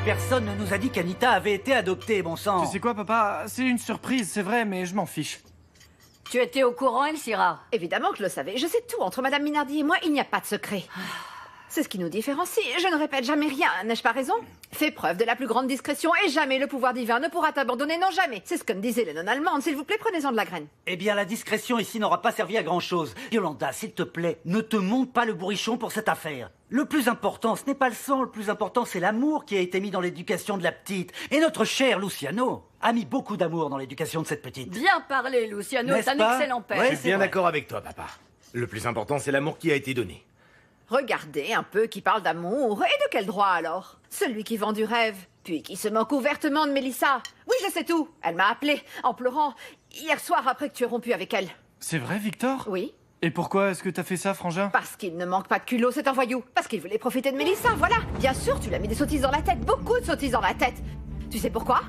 Personne ne nous a dit qu'Anita avait été adoptée, bon sang. Tu sais quoi, papa? C'est une surprise, c'est vrai, mais je m'en fiche. Tu étais au courant, Elcira? Évidemment que je le savais. Je sais tout. Entre Madame Minardi et moi, il n'y a pas de secret. C'est ce qui nous différencie. Je ne répète jamais rien, n'ai-je pas raison? Fais preuve de la plus grande discrétion et jamais le pouvoir divin ne pourra t'abandonner, non jamais. C'est ce que me disaient les non-allemandes. S'il vous plaît, prenez-en de la graine. Eh bien, la discrétion ici n'aura pas servi à grand-chose. Yolanda, s'il te plaît, ne te monte pas le bourrichon pour cette affaire. Le plus important, ce n'est pas le sang, le plus important, c'est l'amour qui a été mis dans l'éducation de la petite. Et notre cher Luciano a mis beaucoup d'amour dans l'éducation de cette petite. Bien parlé, Luciano, N'est-ce c'est un pas? excellent père. Ouais, Je suis c'est bien vrai. d'accord avec toi, papa. Le plus important, c'est l'amour qui a été donné. Regardez un peu qui parle d'amour. Et de quel droit alors? Celui qui vend du rêve, puis qui se moque ouvertement de Mélissa. Oui, je sais tout. Elle m'a appelé en pleurant hier soir après que tu aies rompu avec elle. C'est vrai, Victor? Oui. Et pourquoi est-ce que t'as fait ça, frangin? Parce qu'il ne manque pas de culot, c'est un voyou. Parce qu'il voulait profiter de Mélissa, voilà. Bien sûr, tu lui as mis des sottises dans la tête, beaucoup de sottises dans la tête. Tu sais pourquoi?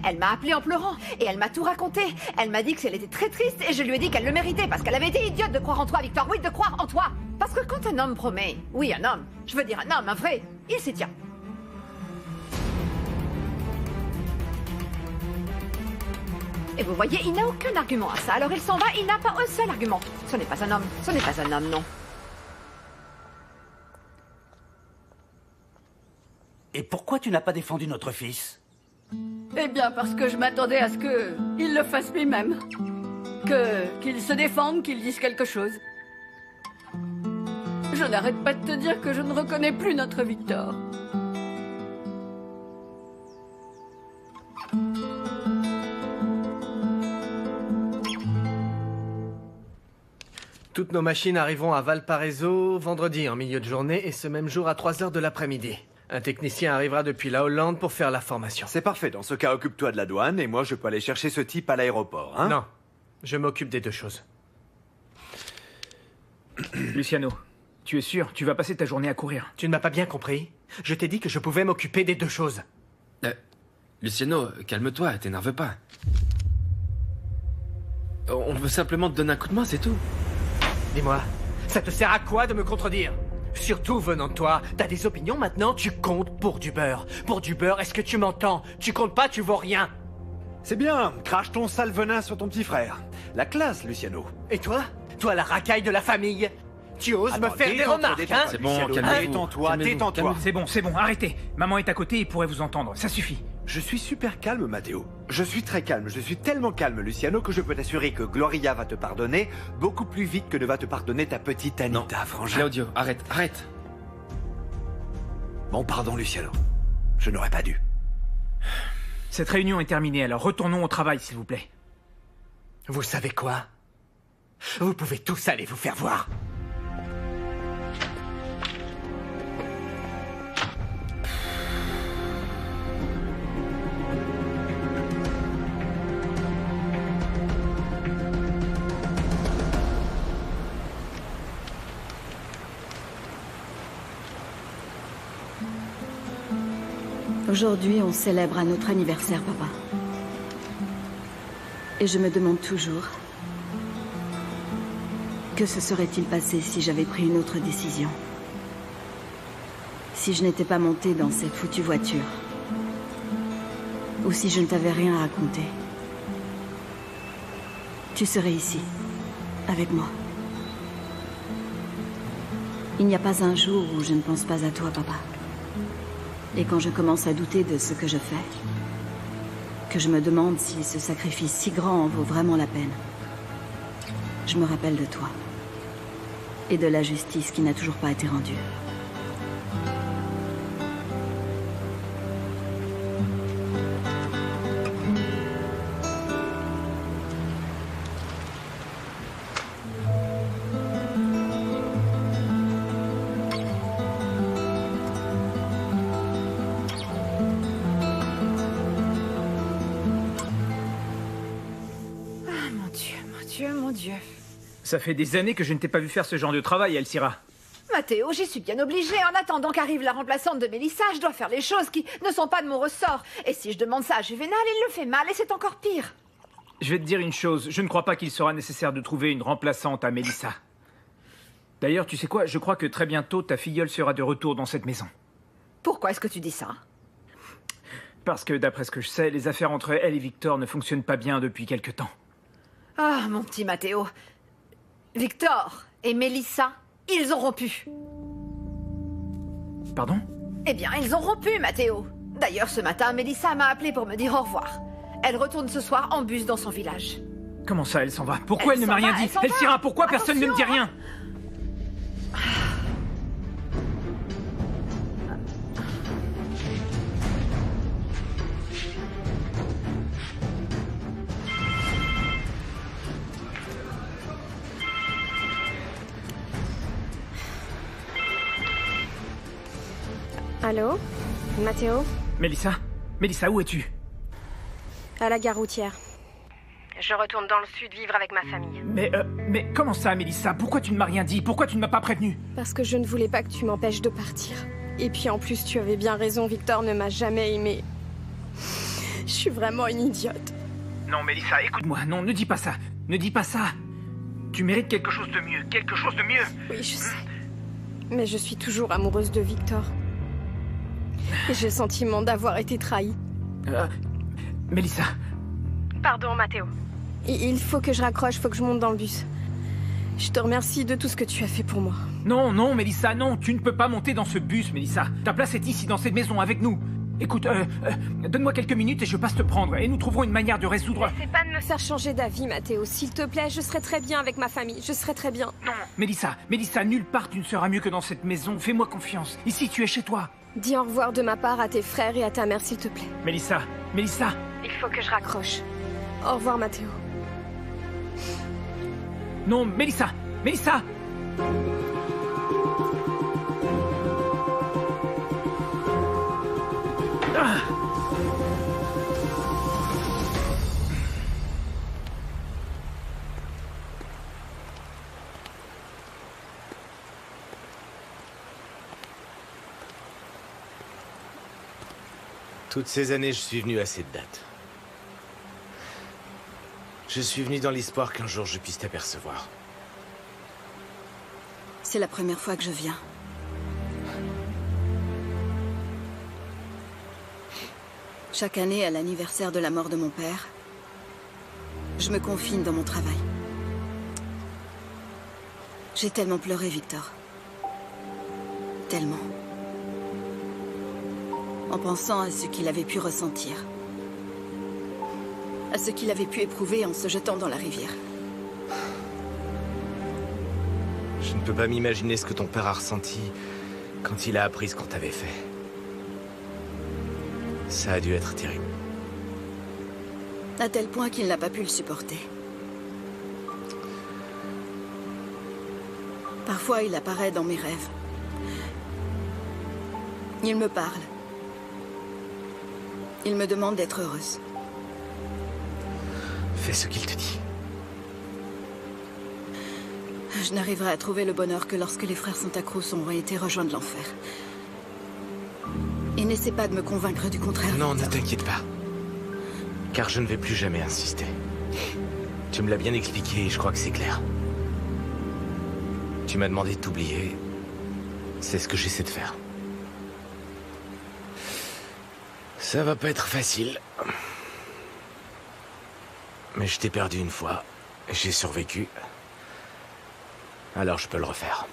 Elle m'a appelé en pleurant et elle m'a tout raconté. Elle m'a dit que elle était très triste et je lui ai dit qu'elle le méritait parce qu'elle avait été idiote de croire en toi, Victor. Oui, de croire en toi. Parce que quand un homme promet, oui, un homme, je veux dire un homme, un vrai, il s'y tient. Et vous voyez, il n'a aucun argument à ça. Alors il s'en va, il n'a pas un seul argument. Ce n'est pas un homme, ce n'est pas un homme, non. Et pourquoi tu n'as pas défendu notre fils? Eh bien, parce que je m'attendais à ce que il le fasse lui-même. Qu'il se défende, qu'il dise quelque chose. Je n'arrête pas de te dire que je ne reconnais plus notre Victor. Toutes nos machines arriveront à Valparaiso vendredi en milieu de journée et ce même jour à 3 heures de l'après-midi. Un technicien arrivera depuis la Hollande pour faire la formation. C'est parfait. Dans ce cas, occupe-toi de la douane et moi, je peux aller chercher ce type à l'aéroport, hein? Non, je m'occupe des deux choses. Luciano, tu es sûr? Tu vas passer ta journée à courir. Tu ne m'as pas bien compris? Je t'ai dit que je pouvais m'occuper des deux choses. Luciano, calme-toi, t'énerve pas. On veut simplement te donner un coup de main, c'est tout. Dis-moi, ça te sert à quoi de me contredire? Surtout venant de toi, t'as des opinions maintenant, tu comptes pour du beurre. Pour du beurre, est-ce que tu m'entends? Tu comptes pas, tu vaux rien. C'est bien. Crache ton sale venin sur ton petit frère. La classe, Luciano. Et toi? Toi, la racaille de la famille? Tu oses me Attends, faire des détends-toi, remarques, détends-toi, hein? C'est bon, Luciano. calmez-vous. Détends-toi, Calmez-vous, détends-toi. C'est bon, arrêtez. Maman est à côté et pourrait vous entendre. Ça suffit. Je suis super calme, Matteo. Je suis très calme. Je suis tellement calme, Luciano, que je peux t'assurer que Gloria va te pardonner beaucoup plus vite que ne va te pardonner ta petite Anita, frangin. Claudio, arrête. Bon, pardon, Luciano. Je n'aurais pas dû. Cette réunion est terminée, alors retournons au travail, s'il vous plaît. Vous savez quoi? Vous pouvez tous aller vous faire voir. Aujourd'hui, on célèbre un autre anniversaire, papa. Et je me demande toujours... que se serait-il passé si j'avais pris une autre décision? Si je n'étais pas montée dans cette foutue voiture? Ou si je ne t'avais rien à raconter? Tu serais ici, avec moi. Il n'y a pas un jour où je ne pense pas à toi, papa. Et quand je commence à douter de ce que je fais, que je me demande si ce sacrifice si grand en vaut vraiment la peine, je me rappelle de toi. Et de la justice qui n'a toujours pas été rendue. Mon Dieu. Ça fait des années que je ne t'ai pas vu faire ce genre de travail, Elcira. Mathéo, j'y suis bien obligée. En attendant qu'arrive la remplaçante de Mélissa, je dois faire les choses qui ne sont pas de mon ressort. Et si je demande ça à Juvénal, il le fait mal et c'est encore pire. Je vais te dire une chose, je ne crois pas qu'il sera nécessaire de trouver une remplaçante à Mélissa. D'ailleurs, tu sais quoi, je crois que très bientôt, ta filleule sera de retour dans cette maison. Pourquoi est-ce que tu dis ça? Parce que d'après ce que je sais, les affaires entre elle et Victor ne fonctionnent pas bien depuis quelque temps. Ah, mon petit Mathéo. Victor et Mélissa, ils ont rompu. Pardon? Eh bien, ils ont rompu, Mathéo. D'ailleurs, ce matin, Mélissa m'a appelé pour me dire au revoir. Elle retourne ce soir en bus dans son village. Comment ça, elle s'en va? Pourquoi elle ne m'a rien dit? Elle s'ira, pourquoi personne ne me dit rien? Allô? Mathéo? Mélissa? Mélissa, où es-tu? À la gare routière. Je retourne dans le sud vivre avec ma famille. Mais comment ça, Mélissa? Pourquoi tu ne m'as rien dit? Pourquoi tu ne m'as pas prévenu? Parce que je ne voulais pas que tu m'empêches de partir. Et puis en plus, tu avais bien raison, Victor ne m'a jamais aimée. Je suis vraiment une idiote. Non, Mélissa, écoute-moi. Non, ne dis pas ça. Ne dis pas ça. Tu mérites quelque chose de mieux. Quelque chose de mieux. Oui, je sais. Mais je suis toujours amoureuse de Victor. Et j'ai le sentiment d'avoir été trahie. Mélissa. Pardon, Mathéo. Il faut que je raccroche, faut que je monte dans le bus. Je te remercie de tout ce que tu as fait pour moi. Non, non, Mélissa, non. Tu ne peux pas monter dans ce bus, Mélissa. Ta place est ici, dans cette maison, avec nous. Écoute, donne-moi quelques minutes et je passe te prendre. Et nous trouverons une manière de résoudre... N'essaie pas de me faire changer d'avis, Mathéo. S'il te plaît, je serai très bien avec ma famille. Je serai très bien. Non, Mélissa, nulle part tu ne seras mieux que dans cette maison. Fais-moi confiance. Ici, tu es chez toi. Dis au revoir de ma part à tes frères et à ta mère, s'il te plaît. Mélissa. Il faut que je raccroche. Au revoir, Mathéo. Non, Mélissa. Toutes ces années, je suis venu à cette date. Je suis venu dans l'espoir qu'un jour je puisse t'apercevoir. C'est la première fois que je viens. Chaque année, à l'anniversaire de la mort de mon père, je me confine dans mon travail. J'ai tellement pleuré, Victor. Tellement. En pensant à ce qu'il avait pu ressentir. À ce qu'il avait pu éprouver en se jetant dans la rivière. Je ne peux pas m'imaginer ce que ton père a ressenti quand il a appris ce qu'on t'avait fait. Ça a dû être terrible. À tel point qu'il n'a pas pu le supporter. Parfois, il apparaît dans mes rêves. Il me parle. Il me demande d'être heureuse. Fais ce qu'il te dit. Je n'arriverai à trouver le bonheur que lorsque les frères Santa Cruz auront été rejoindre l'enfer. Et n'essaie pas de me convaincre du contraire. Non, Victor. ne t'inquiète pas. Car je ne vais plus jamais insister. Tu me l'as bien expliqué et je crois que c'est clair. Tu m'as demandé de t'oublier. C'est ce que j'essaie de faire. Ça va pas être facile. Mais je t'ai perdu une fois. J'ai survécu. Alors je peux le refaire.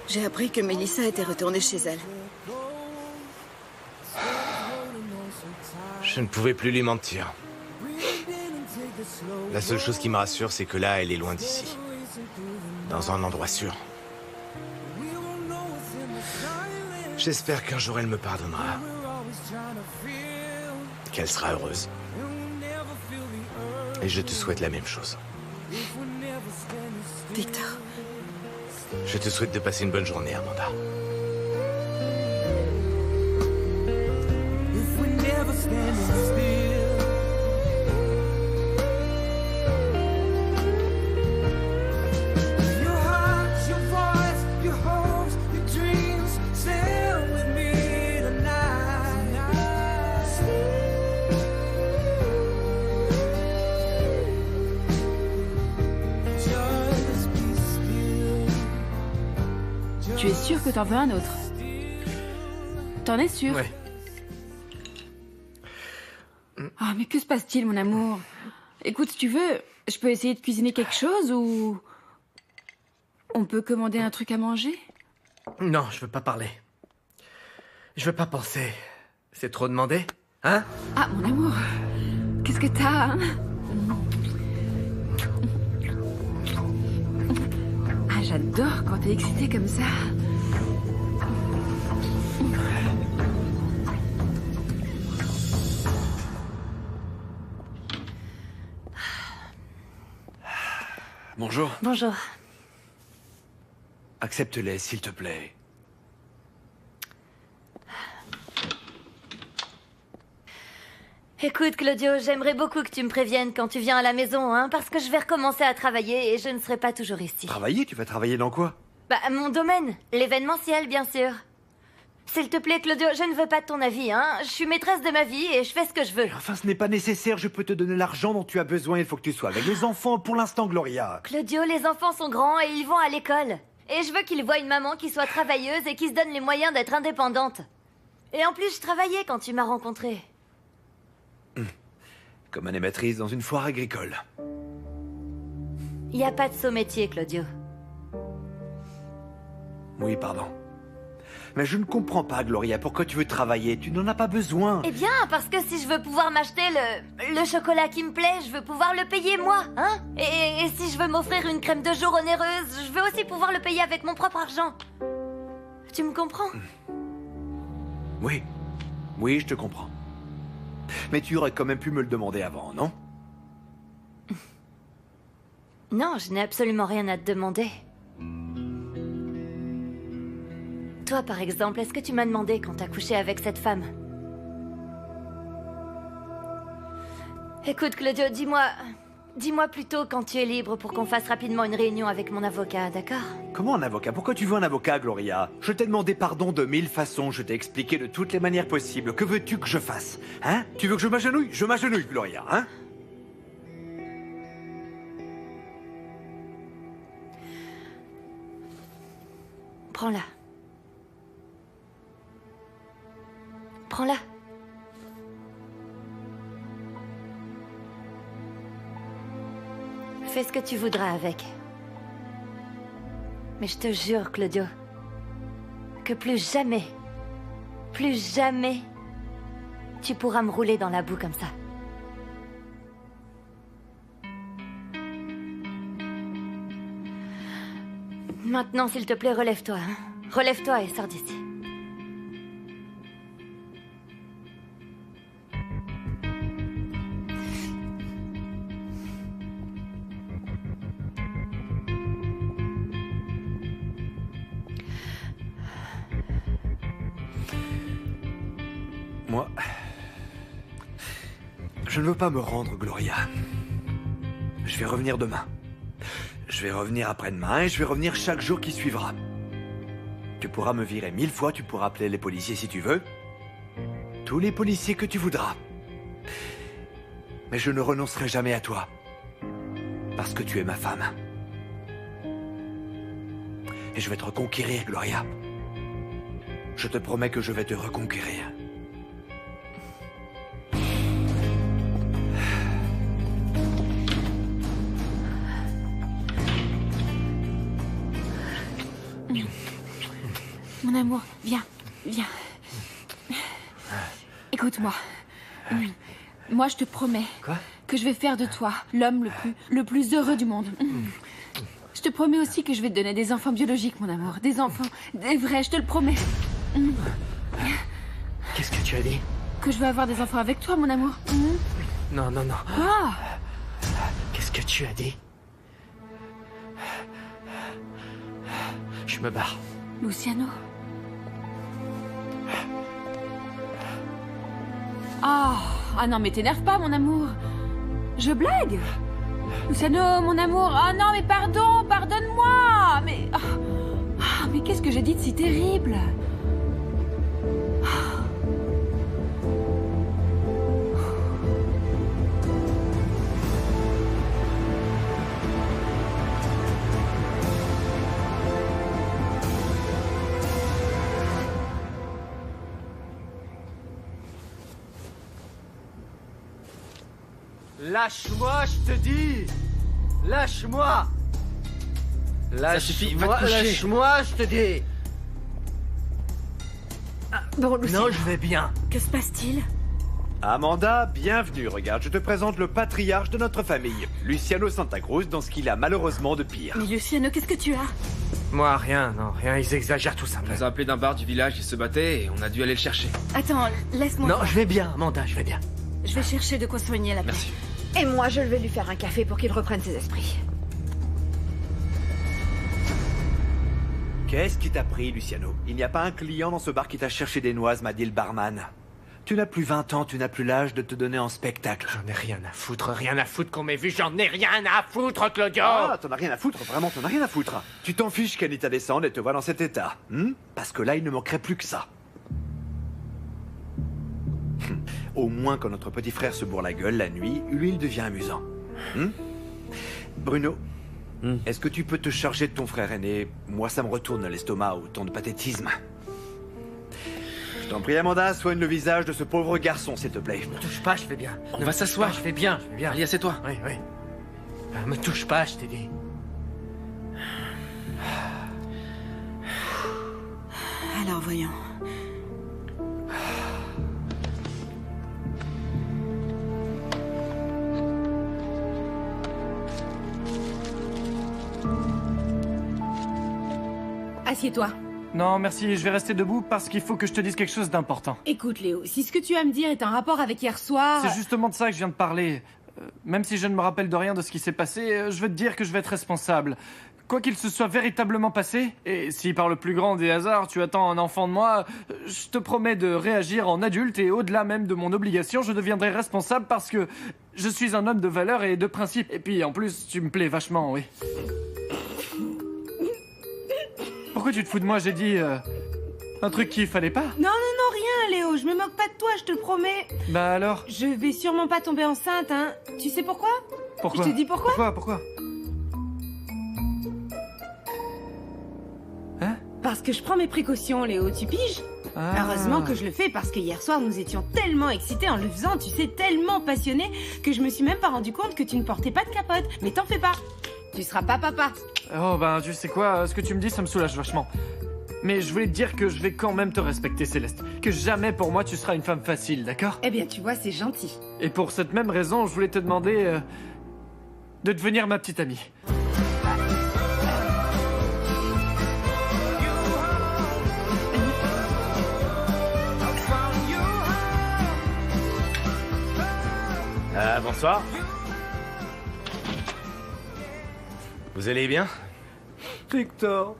J'ai appris que Mélissa était retournée chez elle. Je ne pouvais plus lui mentir. La seule chose qui me rassure, c'est que là, elle est loin d'ici. Dans un endroit sûr. J'espère qu'un jour elle me pardonnera. Qu'elle sera heureuse. Et je te souhaite la même chose. Victor. Je te souhaite de passer une bonne journée, Amanda. Just be still. sûr que t'en veux un autre. T'en es sûr? Ouais. Ah, mais que se passe-t-il, mon amour? Écoute, si tu veux, je peux essayer de cuisiner quelque chose ou... On peut commander un truc à manger? Non, je veux pas parler. Je veux pas penser. C'est trop demandé, hein? Ah, mon amour, qu'est-ce que t'as, hein? Ah, j'adore quand t'es excitée comme ça. Bonjour. Bonjour. Accepte-les, s'il te plaît. Écoute, Claudio, j'aimerais beaucoup que tu me préviennes quand tu viens à la maison, hein, parce que je vais recommencer à travailler et je ne serai pas toujours ici. Travailler? Tu vas travailler dans quoi? Bah, mon domaine, l'événementiel, bien sûr. S'il te plaît, Claudio, je ne veux pas de ton avis, hein. Je suis maîtresse de ma vie et je fais ce que je veux. Enfin, ce n'est pas nécessaire, je peux te donner l'argent dont tu as besoin, il faut que tu sois avec les enfants pour l'instant, Gloria. Claudio, les enfants sont grands et ils vont à l'école. Et je veux qu'ils voient une maman qui soit travailleuse et qui se donne les moyens d'être indépendante. Et en plus, je travaillais quand tu m'as rencontrée. Comme animatrice dans une foire agricole. Il n'y a pas de saut métier, Claudio. Oui, pardon. Mais je ne comprends pas, Gloria, pourquoi tu veux travailler? Tu n'en as pas besoin. Eh bien, parce que si je veux pouvoir m'acheter le chocolat qui me plaît, je veux pouvoir le payer moi, hein? Et si je veux m'offrir une crème de jour onéreuse, je veux aussi pouvoir le payer avec mon propre argent. Tu me comprends? Oui. Oui, je te comprends. Mais tu aurais quand même pu me le demander avant, non? Non, je n'ai absolument rien à te demander. Toi, par exemple, est-ce que tu m'as demandé quand t'as couché avec cette femme? Écoute, Claudio, dis-moi plutôt quand tu es libre pour qu'on fasse rapidement une réunion avec mon avocat, d'accord? Comment un avocat? Pourquoi tu veux un avocat, Gloria? Je t'ai demandé pardon de 1000 façons, je t'ai expliqué de toutes les manières possibles. Que veux-tu que je fasse? Hein? Tu veux que je m'agenouille? Je m'agenouille, Gloria, hein? Prends-la. Prends-la. Fais ce que tu voudras avec. Mais je te jure, Claudio, que plus jamais, tu pourras me rouler dans la boue comme ça. Maintenant, s'il te plaît, relève-toi, hein. Relève-toi et sors d'ici. Moi, je ne veux pas me rendre, Gloria. Je vais revenir demain. Je vais revenir après-demain et je vais revenir chaque jour qui suivra. Tu pourras me virer 1000 fois, tu pourras appeler les policiers si tu veux. Tous les policiers que tu voudras. Mais je ne renoncerai jamais à toi. Parce que tu es ma femme. Et je vais te reconquérir, Gloria. Je te promets que je vais te reconquérir. Mon amour, viens, viens. Écoute-moi. Moi, je te promets que je vais faire de toi l'homme le plus heureux du monde. Je te promets aussi que je vais te donner des enfants biologiques, mon amour. Des enfants, des vrais, je te le promets. Qu'est-ce que tu as dit? Que je veux avoir des enfants avec toi, mon amour. Non, non, non. Quoi? Qu'est-ce que tu as dit? Je me barre. Luciano. Ah non, mais t'énerve pas, mon amour. Je blague. Luciano, mon amour. Ah non, mais pardon, pardonne-moi. Mais... mais qu'est-ce que j'ai dit de si terrible? Lâche-moi, je te dis. Lâche-moi. Ça suffit, va te coucher. Lâche-moi, je te dis. Bon, Luciano. Non, je vais bien. Que se passe-t-il? Amanda, bienvenue. Regarde, je te présente le patriarche de notre famille, Luciano Santa Cruz, dans ce qu'il a malheureusement de pire. Mais Luciano, qu'est-ce que tu as? Moi, rien, non, rien, ils exagèrent tout On simplement. nous a appelé d'un bar du village, il se battait et on a dû aller le chercher. Attends, laisse-moi Non, voir. je vais bien, Amanda, je vais bien. Je vais chercher de quoi soigner la plaie. Merci. Et moi, je vais lui faire un café pour qu'il reprenne ses esprits. Qu'est-ce qui t'a pris, Luciano? Il n'y a pas un client dans ce bar qui t'a cherché des noises, m'a dit le barman. Tu n'as plus 20 ans, tu n'as plus l'âge de te donner en spectacle. J'en ai rien à foutre qu'on m'ait vu, j'en ai rien à foutre, Claudio. Ah, t'en as rien à foutre, vraiment, t'en as rien à foutre. Tu t'en fiches qu'Anita descende et te voit dans cet état. Parce que là, il ne manquerait plus que ça. Au moins, quand notre petit frère se bourre la gueule la nuit, lui, il devient amusant. Bruno, est-ce que tu peux te charger de ton frère aîné? Moi, ça me retourne l'estomac, autant de pathétisme. Je t'en prie, Amanda, soigne le visage de ce pauvre garçon, s'il te plaît. Me touche pas, je vais bien. On va s'asseoir. Je vais bien, je vais bien. Allez, assieds-toi. Oui, oui. Me touche pas, je t'ai dit. Alors, voyons. Assieds-toi. Non, merci, je vais rester debout parce qu'il faut que je te dise quelque chose d'important. Écoute, Léo, si ce que tu as à me dire est un rapport avec hier soir... C'est justement de ça que je viens de parler. Même si je ne me rappelle de rien de ce qui s'est passé, je veux te dire que je vais être responsable. Quoi qu'il se soit véritablement passé, et si par le plus grand des hasards tu attends un enfant de moi, je te promets de réagir en adulte et au-delà même de mon obligation, je deviendrai responsable parce que je suis un homme de valeur et de principe. Et puis en plus, tu me plais vachement, oui. Pourquoi tu te fous de moi? J'ai dit un truc qu'il fallait pas. Non, rien, Léo, je me moque pas de toi, je te le promets. Bah alors? Je vais sûrement pas tomber enceinte, hein. Tu sais pourquoi? Pourquoi? Je te dis pourquoi? Pourquoi? Parce que je prends mes précautions, Léo, tu piges? Heureusement que je le fais parce que hier soir nous étions tellement excités en le faisant, tu sais, tellement passionnés que je me suis même pas rendu compte que tu ne portais pas de capote. Mais t'en fais pas, tu seras pas papa. Oh ben tu sais quoi, ce que tu me dis ça me soulage vachement. Mais je voulais te dire que je vais quand même te respecter, Céleste. Que jamais pour moi tu seras une femme facile, d'accord? Eh bien tu vois, c'est gentil. Et pour cette même raison, je voulais te demander de devenir ma petite amie. Bonsoir. Vous allez bien? Victor,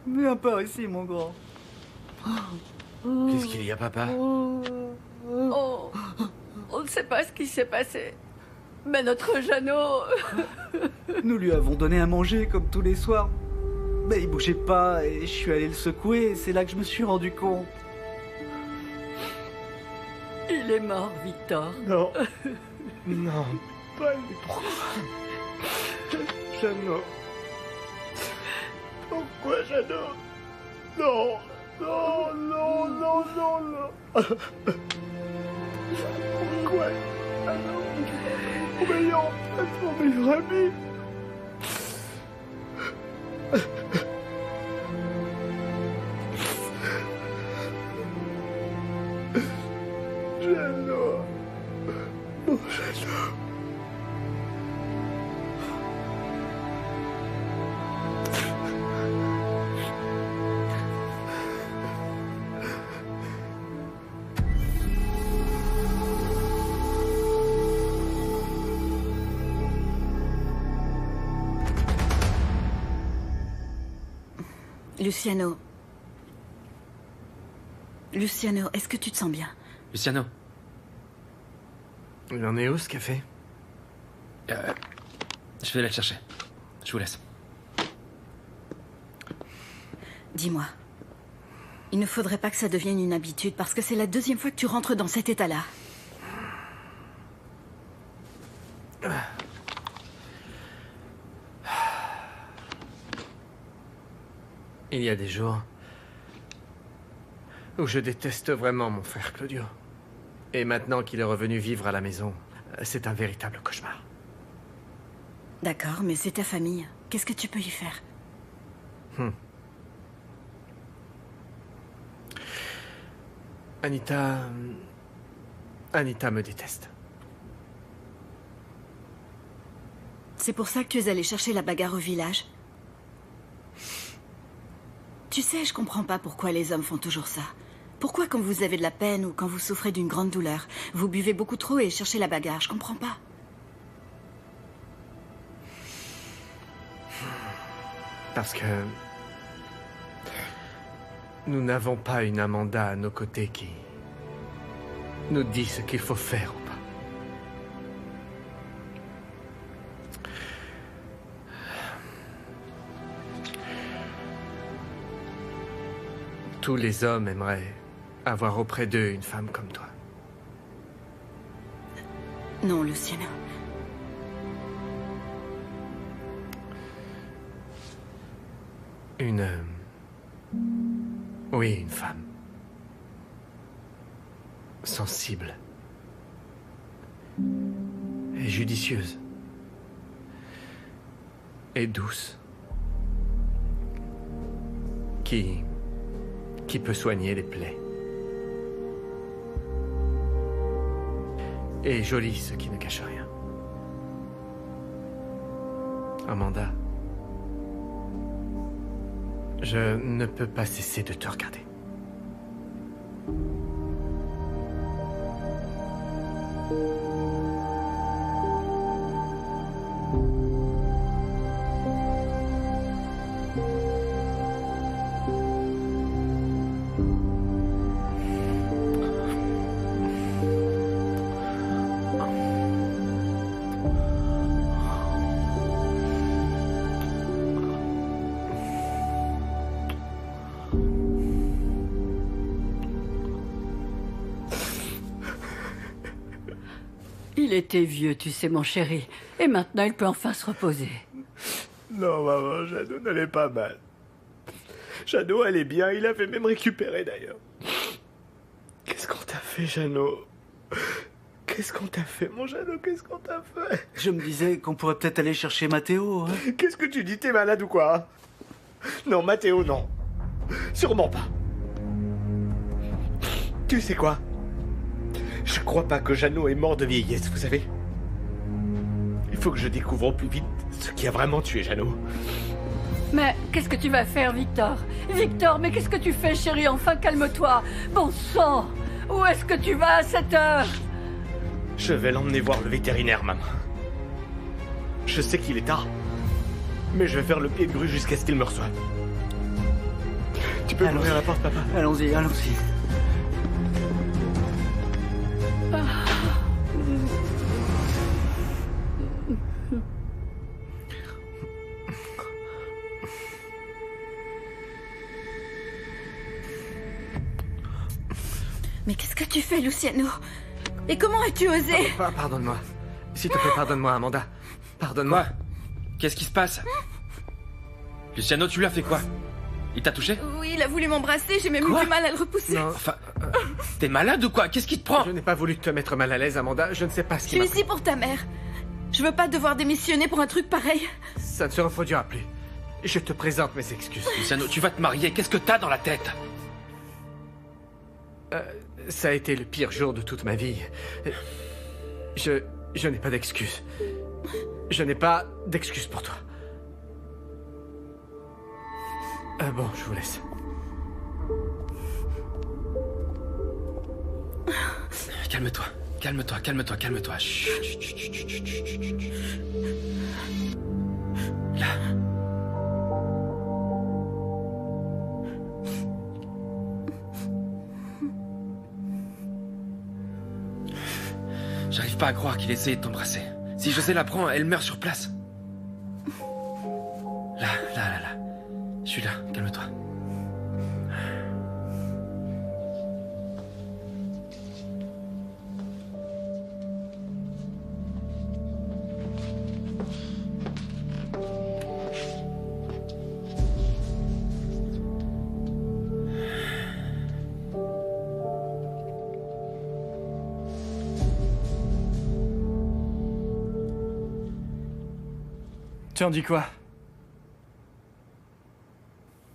viens par ici, mon grand. Qu'est-ce qu'il y a, papa? Oh, on ne sait pas ce qui s'est passé. Mais notre Jeannot... Nous lui avons donné à manger comme tous les soirs. Mais il bougeait pas et je suis allé le secouer et c'est là que je me suis rendu compte. Il est mort, Victor. Non. Non, pas lui. Jeannot. Pourquoi Jeannot? Non, non, non, non, non, non. Pourquoi Jeannot? Voyons, pour mes familles. Jeannot. Mon Jeannot. Luciano. Luciano, est-ce que tu te sens bien? Luciano. Il en est où, ce café? Je vais aller le chercher. Je vous laisse. Dis-moi. Il ne faudrait pas que ça devienne une habitude parce que c'est la deuxième fois que tu rentres dans cet état-là. Il y a des jours où je déteste vraiment mon frère Claudio. Et maintenant qu'il est revenu vivre à la maison, C'est un véritable cauchemar. D'accord, mais c'est ta famille. Qu'est-ce que tu peux y faire? Anita me déteste. C'est pour ça que tu es allé chercher la bagarre au village? Tu sais, je comprends pas pourquoi les hommes font toujours ça. Pourquoi quand vous avez de la peine ou quand vous souffrez d'une grande douleur, vous buvez beaucoup trop et cherchez la bagarre? Je comprends pas. Parce que... nous n'avons pas une Amanda à nos côtés qui nous dit ce qu'il faut faire ou pas. Tous les hommes aimeraient avoir auprès d'eux une femme comme toi. Non, Luciano. Oui, une femme. Sensible. Et judicieuse. Et douce. Qui peut soigner les plaies. Et jolie, ce qui ne cache rien. Amanda, je ne peux pas cesser de te regarder. Il était vieux, tu sais, mon chéri. Et maintenant, il peut enfin se reposer. Non, maman, Jeannot n'allait pas mal. Jeannot allait bien, il avait même récupéré d'ailleurs. Qu'est-ce qu'on t'a fait, Jeannot? Qu'est-ce qu'on t'a fait, mon Jeannot? Qu'est-ce qu'on t'a fait? Je me disais qu'on pourrait peut-être aller chercher Mathéo. Hein. Qu'est-ce que tu dis? T'es malade ou quoi? Non, Mathéo, non. Sûrement pas. Tu sais quoi? Je crois pas que Jeannot est mort de vieillesse, vous savez. Il faut que je découvre au plus vite ce qui a vraiment tué Jeannot. Mais qu'est-ce que tu vas faire, Victor? Victor, mais qu'est-ce que tu fais, chérie? Enfin, calme-toi. Bon sang! Où est-ce que tu vas à cette heure? Je vais l'emmener voir le vétérinaire, maman. Je sais qu'il est tard, mais je vais faire le pied de grue jusqu'à ce qu'il me reçoive. Tu peux ouvrir la porte, papa? Allons-y, allons-y. Mais qu'est-ce que tu fais, Luciano? Et comment as-tu osé? Pardonne-moi. S'il te plaît, pardonne-moi, Amanda. Pardonne-moi. Qu'est-ce qui se passe? Luciano, tu lui as fait quoi? Il t'a touché? Oui, il a voulu m'embrasser, j'ai même eu du mal à le repousser. Non. Enfin, t'es malade ou quoi? Qu'est-ce qui te prend? Je n'ai pas voulu te mettre mal à l'aise, Amanda. Je ne sais pas ce qui Je m'a suis ici pour ta mère. Je veux pas devoir démissionner pour un truc pareil. Ça ne se reproduira plus. Je te présente mes excuses. Luciano, tu vas te marier. Qu'est-ce que t'as dans la tête? Ça a été le pire jour de toute ma vie. Je n'ai pas d'excuses. Je n'ai pas d'excuses pour toi. Bon, je vous laisse. Calme-toi, calme-toi, calme-toi, calme-toi. Chut, chut, chut, chut, chut, chut, chut. Là. J'arrive pas à croire qu'il essayait de t'embrasser. Si José la prend, elle meurt sur place. Là. Je suis là, calme-toi. Tu en dis quoi?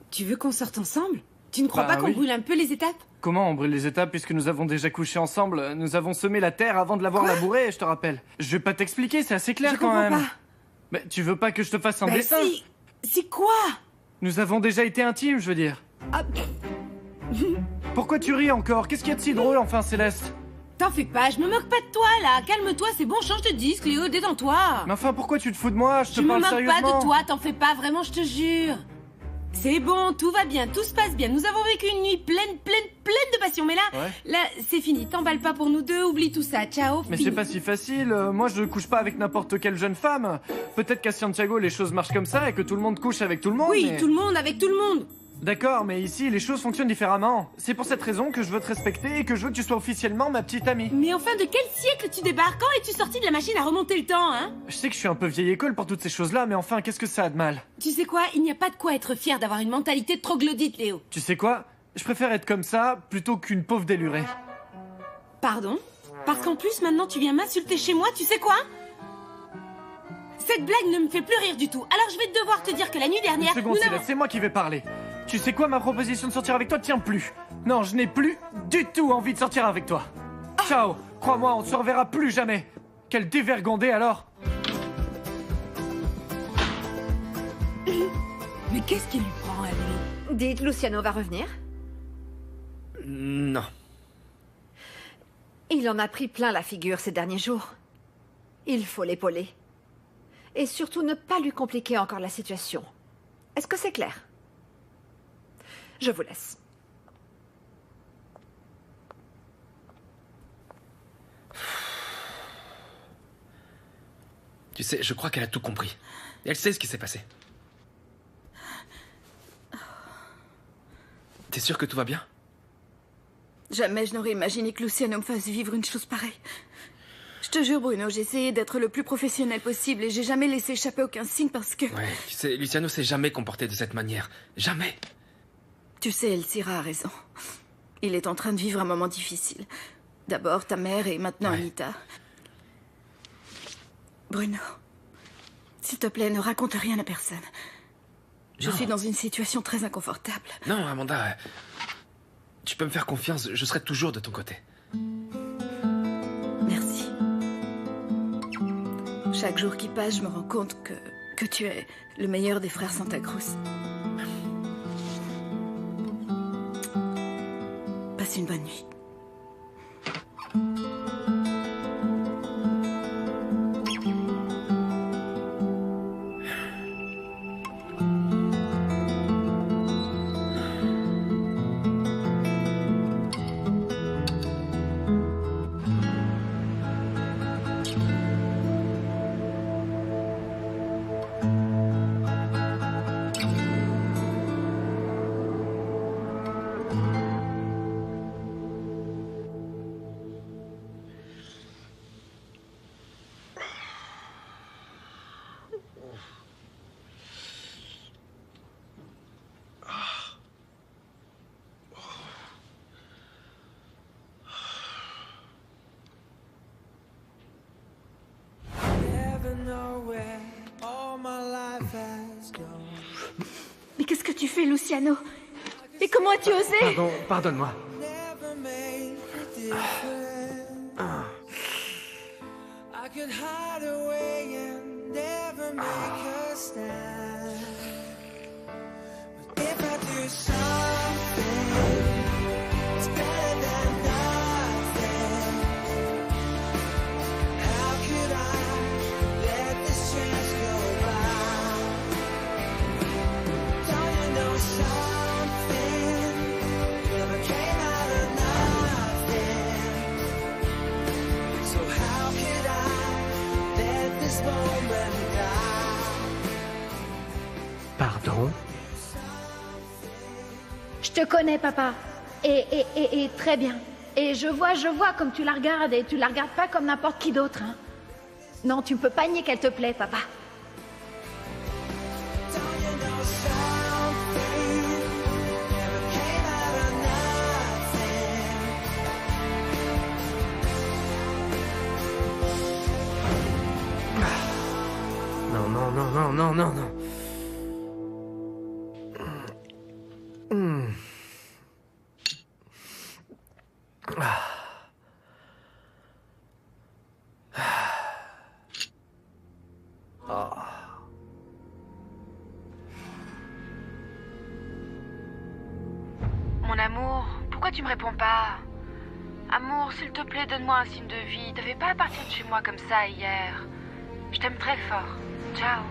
Tu veux qu'on sorte ensemble? Tu ne crois Bah pas qu'on oui. brûle un peu les étapes? Comment on brûle les étapes puisque nous avons déjà couché ensemble? Nous avons semé la terre avant de l'avoir Quoi? labourée, je te rappelle. Je vais pas t'expliquer, c'est assez clair Je quand comprends même. pas. Mais tu veux pas que je te fasse un Bah dessin? si quoi? Nous avons déjà été intimes, je veux dire. Ah, Pourquoi tu ris encore? Qu'est-ce qu'il y a de si drôle enfin, Céleste? T'en fais pas, je me moque pas de toi là. Calme-toi, c'est bon, change de disque, Léo, détends-toi. Mais enfin, pourquoi tu te fous de moi? Je te Je me parle moque sérieusement. pas de toi, t'en fais pas, vraiment, je te jure. C'est bon, tout va bien, tout se passe bien. Nous avons vécu une nuit pleine de passion. Mais là, Ouais. là, c'est fini. T'emballes pas pour nous deux, oublie tout ça. Ciao. Mais fini. c'est pas si facile. Moi, je couche pas avec n'importe quelle jeune femme. Peut-être qu'à Santiago, les choses marchent comme ça et que tout le monde couche avec tout le monde. Oui, mais- tout le monde avec tout le monde. D'accord, mais ici, les choses fonctionnent différemment. C'est pour cette raison que je veux te respecter et que je veux que tu sois officiellement ma petite amie. Mais enfin, de quel siècle tu débarques? Quand es-tu sorti de la machine à remonter le temps, hein? Je sais que je suis un peu vieille école pour toutes ces choses-là, mais enfin, qu'est-ce que ça a de mal? Tu sais quoi? Il n'y a pas de quoi être fier d'avoir une mentalité de troglodyte, Léo. Tu sais quoi? Je préfère être comme ça plutôt qu'une pauvre délurée. Pardon? Parce qu'en plus, maintenant, tu viens m'insulter chez moi, tu sais quoi? Cette blague ne me fait plus rire du tout. Alors je vais devoir te dire que la nuit Une dernière... seconde, nous n'avons- Céleste, c'est moi qui vais parler. Tu sais quoi, ma proposition de sortir avec toi tient plus. Non, je n'ai plus du tout envie de sortir avec toi. Ciao. Crois-moi, on ne se reverra plus jamais. Quel dévergondé alors. Mais qu'est-ce qui lui prend à lui? Dites, Luciano va revenir? Non. Il en a pris plein la figure ces derniers jours. Il faut l'épauler. Et surtout ne pas lui compliquer encore la situation. Est-ce que c'est clair? Je vous laisse. Tu sais, je crois qu'elle a tout compris. Et elle sait ce qui s'est passé. T'es sûr que tout va bien? Jamais je n'aurais imaginé que Luciano me fasse vivre une chose pareille. Je te jure, Bruno, j'ai essayé d'être le plus professionnel possible et j'ai jamais laissé échapper aucun signe parce que... Ouais, tu sais, Luciano s'est jamais comporté de cette manière. Jamais. Tu sais, Elcira a raison. Il est en train de vivre un moment difficile. D'abord ta mère et maintenant Anita. Bruno, s'il te plaît, ne raconte rien à personne. Je Non. suis dans une situation très inconfortable. Non, Amanda, tu peux me faire confiance, je serai toujours de ton côté. Merci. Chaque jour qui passe, je me rends compte que tu es le meilleur des frères Santa Cruz. Passe une bonne nuit. Mais qu'est-ce que tu fais, Luciano? Et comment as-tu osé? Pardon, pardonne-moi. I could hide away and never make a stand. But if I do something, it's better than nothing. How could I let this chance go by? Don't you know something never came out of nothing? So how could I let this moment die? Pardon? Je te connais, papa. Et très bien. Et je vois comme tu la regardes, et tu la regardes pas comme n'importe qui d'autre, hein. Non, tu ne peux pas nier qu'elle te plaît, papa. Non, non, non, non, non, non, non. Mon amour, pourquoi tu me réponds pas? Amour, s'il te plaît, donne-moi un signe de vie. T'avais pas à partir de chez moi comme ça hier. Je t'aime très fort. Ciao.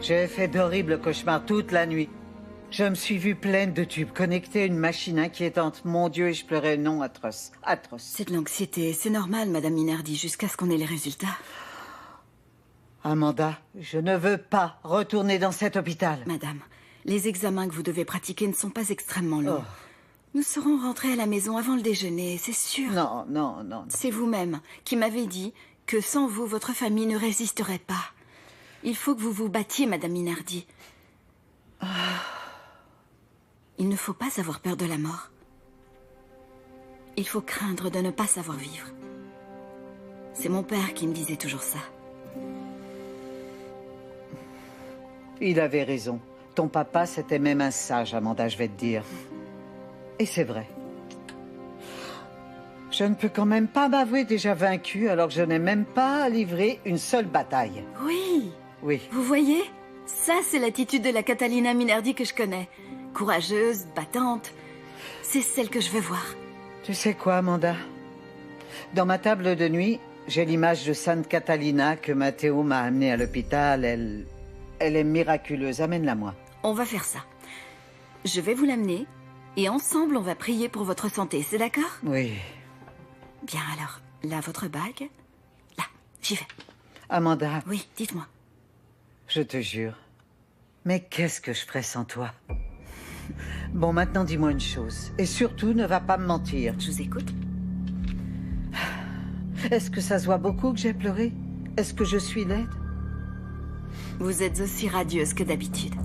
J'ai fait d'horribles cauchemars toute la nuit. Je me suis vue pleine de tubes, connectée à une machine inquiétante. Mon Dieu, et je pleurais, non, atroce, atroce. C'est de l'anxiété, c'est normal, Madame Minardi, jusqu'à ce qu'on ait les résultats. Amanda, je ne veux pas retourner dans cet hôpital. Madame, les examens que vous devez pratiquer ne sont pas extrêmement lourds. Oh. Nous serons rentrés à la maison avant le déjeuner, c'est sûr. Non, non, non. C'est vous-même qui m'avez dit que sans vous, votre famille ne résisterait pas. Il faut que vous vous battiez, Madame Minardi. Il ne faut pas avoir peur de la mort. Il faut craindre de ne pas savoir vivre. C'est mon père qui me disait toujours ça. Il avait raison. Ton papa, c'était même un sage, Amanda, je vais te dire. Et c'est vrai. Je ne peux quand même pas m'avouer déjà vaincue alors que je n'ai même pas livré une seule bataille. Oui. Oui. Vous voyez? Ça, c'est l'attitude de la Catalina Minardi que je connais. Courageuse, battante. C'est celle que je veux voir. Tu sais quoi, Amanda? Dans ma table de nuit, j'ai l'image de Sainte Catalina que Matteo m'a amenée à l'hôpital. Elle est miraculeuse. Amène-la moi. On va faire ça. Je vais vous l'amener et ensemble, on va prier pour votre santé. C'est d'accord? Oui. Bien alors, là, votre bague. Là, j'y vais. Amanda. Oui, dites-moi. Je te jure. Mais qu'est-ce que je ferais sans toi? Bon, maintenant, dis-moi une chose. Et surtout, ne va pas me mentir. Je vous écoute. Est-ce que ça se voit beaucoup que j'ai pleuré? Est-ce que je suis laide? Vous êtes aussi radieuse que d'habitude.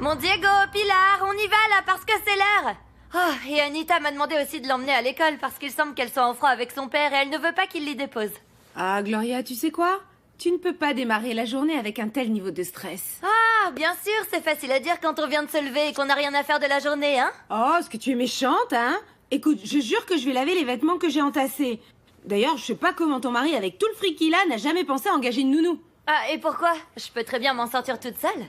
Mon Diego, Pilar, on y va là parce que c'est l'heure. Oh, et Anita m'a demandé aussi de l'emmener à l'école parce qu'il semble qu'elle soit en froid avec son père et elle ne veut pas qu'il l'y dépose. Ah, Gloria, tu sais quoi? Tu ne peux pas démarrer la journée avec un tel niveau de stress. Ah, bien sûr, c'est facile à dire quand on vient de se lever et qu'on n'a rien à faire de la journée, hein? Oh, est-ce que tu es méchante, hein? Écoute, je jure que je vais laver les vêtements que j'ai entassés. D'ailleurs, je sais pas comment ton mari, avec tout le fric qu'il a, n'a jamais pensé à engager une nounou. Ah, et pourquoi? Je peux très bien m'en sortir toute seule.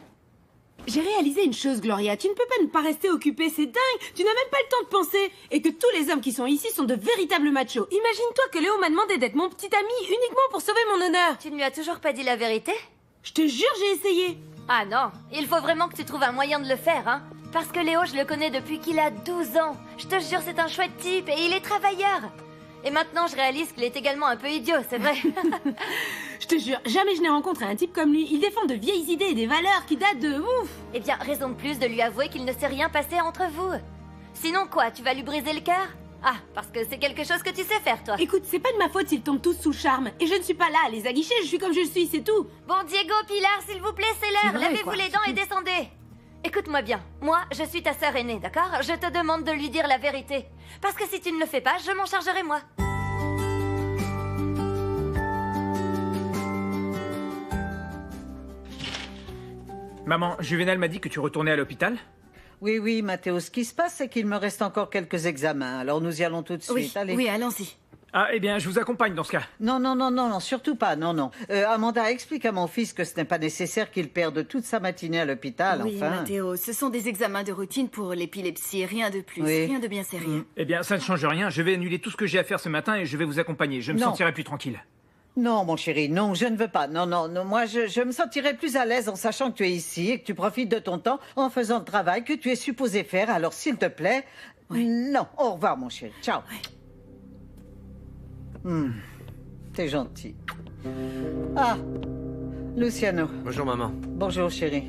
J'ai réalisé une chose, Gloria. Tu ne peux pas ne pas rester occupée, c'est dingue. Tu n'as même pas le temps de penser. Et que tous les hommes qui sont ici sont de véritables machos. Imagine-toi que Léo m'a demandé d'être mon petit ami uniquement pour sauver mon honneur. Tu ne lui as toujours pas dit la vérité? Je te jure, j'ai essayé. Ah non, il faut vraiment que tu trouves un moyen de le faire, hein. Parce que Léo, je le connais depuis qu'il a 12 ans. Je te jure, c'est un chouette type et il est travailleur. Et maintenant, je réalise qu'il est également un peu idiot, c'est vrai. Je te jure, jamais je n'ai rencontré un type comme lui. Il défend de vieilles idées et des valeurs qui datent de ouf. Eh bien, raison de plus de lui avouer qu'il ne s'est rien passé entre vous. Sinon quoi, tu vas lui briser le cœur? Ah, parce que c'est quelque chose que tu sais faire, toi. Écoute, c'est pas de ma faute s'ils tombent tous sous le charme. Et je ne suis pas là à les aguicher, je suis comme je suis, c'est tout. Bon, Diego, Pilar, s'il vous plaît, c'est l'heure. vrai, Lavez-vous quoi, les dents et descendez. Écoute-moi bien, moi, je suis ta sœur aînée, d'accord? Je te demande de lui dire la vérité. Parce que si tu ne le fais pas, je m'en chargerai moi. Maman, Juvénal m'a dit que tu retournais à l'hôpital? Oui, oui, Matteo, ce qui se passe, c'est qu'il me reste encore quelques examens. Alors nous y allons tout de suite. Oui, Allez. oui, allons-y. Ah, eh bien, je vous accompagne dans ce cas. Non, non, non, non, non, surtout pas, non, non. Amanda, explique à mon fils que ce n'est pas nécessaire qu'il perde toute sa matinée à l'hôpital, Oui, enfin. Matteo, ce sont des examens de routine pour l'épilepsie, rien de plus, Oui. rien de bien sérieux. Eh bien, ça ne change rien. Je vais annuler tout ce que j'ai à faire ce matin et je vais vous accompagner. Je me Non. sentirai plus tranquille. Non, mon chéri, non, je ne veux pas. Non, non, non, moi, je me sentirais plus à l'aise en sachant que tu es ici et que tu profites de ton temps en faisant le travail que tu es supposé faire. Alors, s'il te plaît, non. Au revoir, mon chéri. Ciao. T'es gentil. Ah, Luciano. Bonjour, maman. Bonjour, chérie.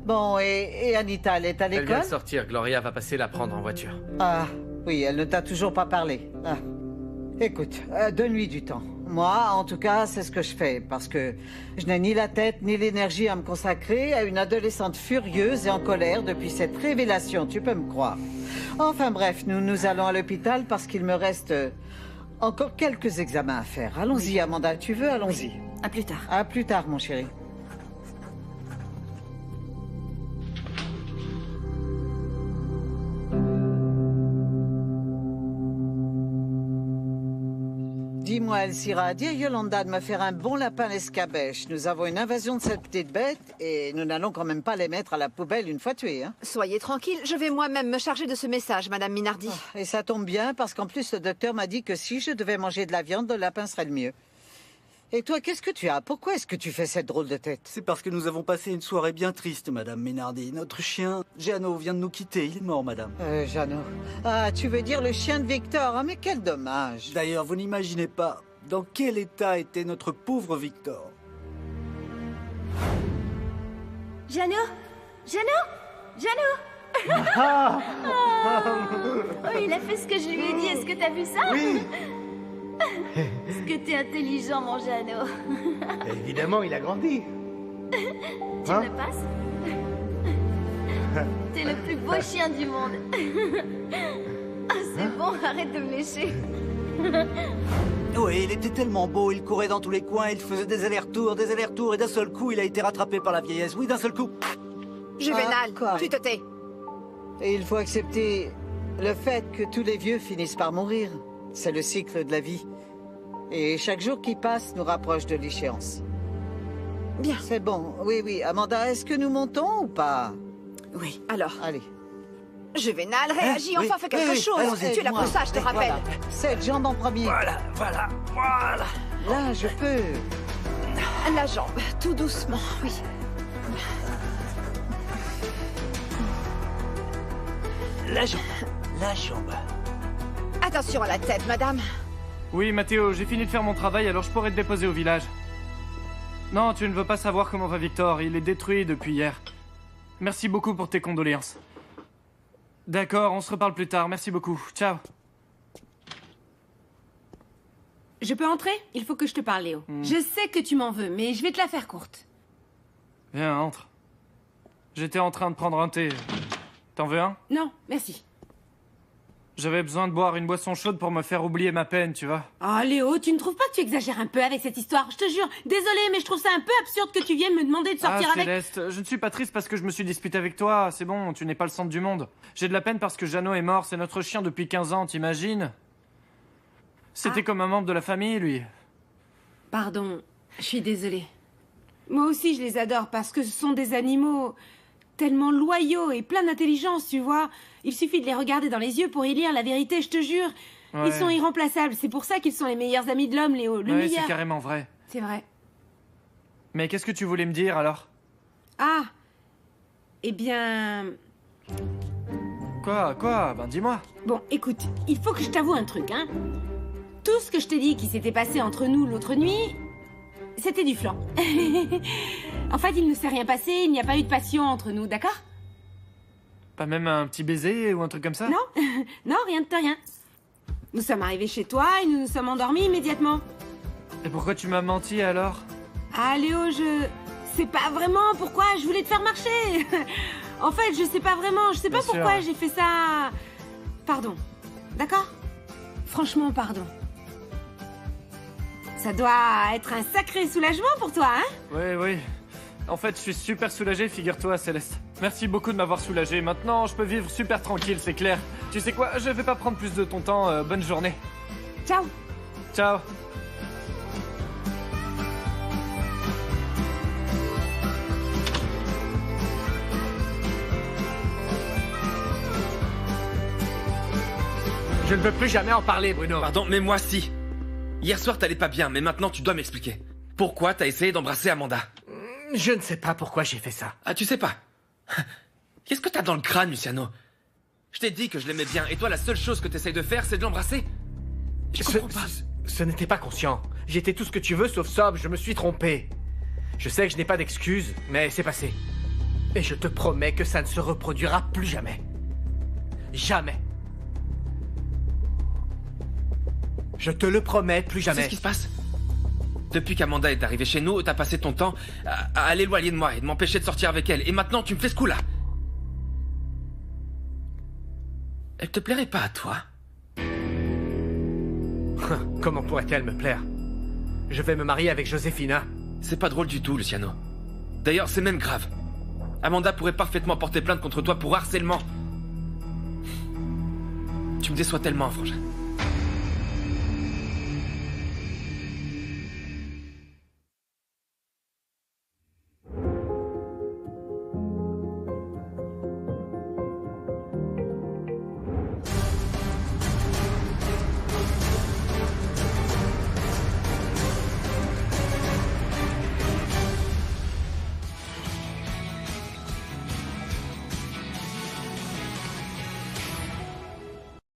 Bon, et Anita, elle est à Elle vient l'école? de sortir. Gloria va passer la prendre en voiture. Ah, oui, elle ne t'a toujours pas parlé. Ah. Écoute, donne-lui du temps. Moi, en tout cas, c'est ce que je fais, parce que je n'ai ni la tête ni l'énergie à me consacrer à une adolescente furieuse et en colère depuis cette révélation, tu peux me croire. Enfin bref, nous allons à l'hôpital parce qu'il me reste encore quelques examens à faire. Allons-y, Amanda, tu veux? Allons-y. À plus tard. À plus tard, mon chéri. Dis-moi, Elcira, dis à Yolanda de me faire un bon lapin à l'escabèche. Nous avons une invasion de cette petite bête et nous n'allons quand même pas les mettre à la poubelle une fois tués, hein? Soyez tranquille, je vais moi-même me charger de ce message, Madame Minardi. Et ça tombe bien, parce qu'en plus, le docteur m'a dit que si je devais manger de la viande, le lapin serait le mieux. Et toi, qu'est-ce que tu as? Pourquoi est-ce que tu fais cette drôle de tête? C'est parce que nous avons passé une soirée bien triste, Madame Ménardi. Notre chien, Jeannot, vient de nous quitter. Il est mort, Madame. Jeannot. Ah, tu veux dire le chien de Victor? Ah, mais quel dommage. D'ailleurs, vous n'imaginez pas dans quel état était notre pauvre Victor. Jeannot Jeannot Ah Oh, il a fait ce que je lui ai dit. Est-ce que t'as vu ça? Oui. Est-ce que t'es intelligent, mon Jeannot? Évidemment, il a grandi. Tu Hein? me passes? T'es le plus beau chien du monde. Ah, c'est bon, arrête de me lécher. Oui, il était tellement beau, il courait dans tous les coins, il faisait des allers-retours, et d'un seul coup, il a été rattrapé par la vieillesse. Oui, d'un seul coup. Juvénal, quoi? tu te tais. Et il faut accepter le fait que tous les vieux finissent par mourir. C'est le cycle de la vie. Et chaque jour qui passe nous rapproche de l'échéance. Bien. C'est bon. Oui, oui. Amanda, est-ce que nous montons ou pas? Oui. Alors. Allez. Juvénal, réagis, Oui, enfin fais quelque oui, chose. allons-y, Tu es la moi. plus sage, je te rappelle. Voilà. Cette jambe en premier. Voilà. Là, je peux. La jambe, tout doucement, oui. La jambe. Attention à la tête, madame. Oui, Mathéo, j'ai fini de faire mon travail, alors je pourrais te déposer au village. Non, tu ne veux pas savoir comment va Victor, il est détruit depuis hier. Merci beaucoup pour tes condoléances. D'accord, on se reparle plus tard, merci beaucoup. Ciao. Je peux entrer? Il faut que je te parle, Léo. Je sais que tu m'en veux, mais je vais te la faire courte. Viens, entre. J'étais en train de prendre un thé. T'en veux un? Non, merci. J'avais besoin de boire une boisson chaude pour me faire oublier ma peine, tu vois. Oh, Léo, tu ne trouves pas que tu exagères un peu avec cette histoire? Je te jure, désolée, mais je trouve ça un peu absurde que tu viennes me demander de sortir avec... Céleste, je ne suis pas triste parce que je me suis disputé avec toi, c'est bon, tu n'es pas le centre du monde. J'ai de la peine parce que Jeannot est mort, c'est notre chien depuis 15 ans, t'imagines? C'était comme un membre de la famille, lui. Pardon, je suis désolée. Moi aussi, je les adore parce que ce sont des animaux tellement loyaux et pleins d'intelligence, tu vois. Il suffit de les regarder dans les yeux pour y lire la vérité, je te jure. Ouais. Ils sont irremplaçables, c'est pour ça qu'ils sont les meilleurs amis de l'homme, Léo, le Ouais, meilleur. c'est carrément vrai. C'est vrai. Mais qu'est-ce que tu voulais me dire, alors? Ah, eh bien... Quoi? Ben dis-moi. Bon, écoute, il faut que je t'avoue un truc, hein. Tout ce que je t'ai dit qui s'était passé entre nous l'autre nuit, c'était du flan. En fait, il ne s'est rien passé, il n'y a pas eu de passion entre nous, d'accord? Pas même un petit baiser ou un truc comme ça? Non, non, rien de rien. Nous sommes arrivés chez toi et nous nous sommes endormis immédiatement. Et pourquoi tu m'as menti, alors? Ah, Léo, je sais pas vraiment pourquoi je voulais te faire marcher. En fait, je sais pas vraiment, je sais pas Bien sûr. pourquoi j'ai fait ça. Pardon, d'accord? Franchement, pardon. Ça doit être un sacré soulagement pour toi, hein? Oui. En fait, je suis super soulagé, figure-toi, Céleste. Merci beaucoup de m'avoir soulagé. Maintenant, je peux vivre super tranquille, c'est clair. Tu sais quoi, je vais pas prendre plus de ton temps. Bonne journée. Ciao. Ciao. Je ne veux plus jamais en parler, Bruno. Pardon, mais moi si. Hier soir, t'allais pas bien, mais maintenant tu dois m'expliquer. Pourquoi t'as essayé d'embrasser Amanda? Je ne sais pas pourquoi j'ai fait ça. Ah, tu sais pas? Qu'est-ce que t'as dans le crâne, Luciano? Je t'ai dit que je l'aimais bien, et toi, la seule chose que t'essayes de faire, c'est de l'embrasser? Je comprends pas. Ce n'était pas conscient. J'étais tout ce que tu veux sauf sobre, je me suis trompé. Je sais que je n'ai pas d'excuses, mais c'est passé. Et je te promets que ça ne se reproduira plus jamais. Jamais. Je te le promets, plus jamais. Tu sais ce qui se passe? Depuis qu'Amanda est arrivée chez nous, t'as passé ton temps à l'éloigner de moi et de m'empêcher de sortir avec elle. Et maintenant, tu me fais ce coup-là. Elle te plairait pas à toi? Comment pourrait-elle me plaire? Je vais me marier avec Josefina. C'est pas drôle du tout, Luciano. D'ailleurs, c'est même grave. Amanda pourrait parfaitement porter plainte contre toi pour harcèlement. Tu me déçois tellement, frangin.